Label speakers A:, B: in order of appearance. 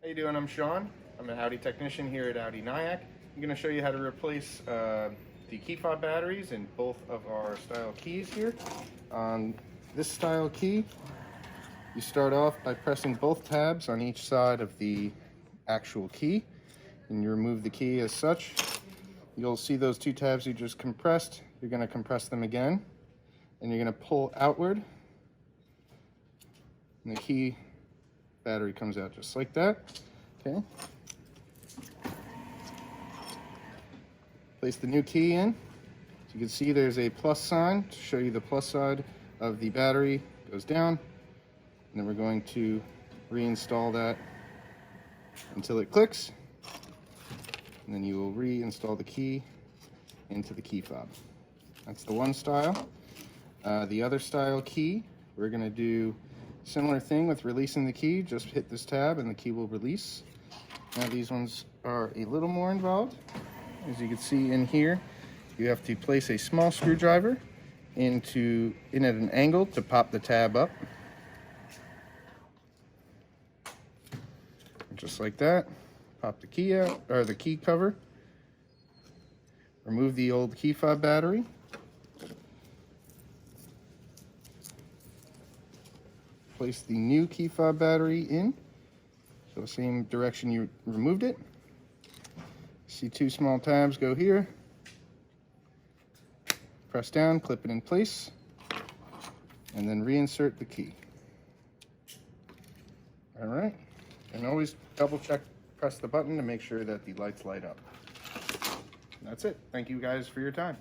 A: How you doing? I'm Sean. I'm an Audi technician here at Audi Nyack. I'm going to show you how to replace the key fob batteries in both of our style keys here. On this style key, you start off by pressing both tabs on each side of the actual key, and you remove the key as such. You'll see those two tabs you just compressed. You're going to compress them again, and you're going to pull outward, and the key battery comes out just like that. Okay. Place the new key in. So you can see there's a plus sign to show you the plus side of the battery goes down. And then we're going to reinstall that until it clicks. And then you will reinstall the key into the key fob. That's the one style. The other style key, we're going to do similar thing with releasing the key. Just hit this tab and the key will release. Now these ones are a little more involved. As you can see in here, you have to place a small screwdriver in at an angle to pop the tab up. Just like that. Pop the key out, or the key cover. Remove the old key fob battery. Place the new key fob battery in, so the same direction you removed it. See two small tabs go here. Press down, clip it in place, and then reinsert the key. All right, and always double check, press the button to make sure that the lights light up. That's it. Thank you guys for your time.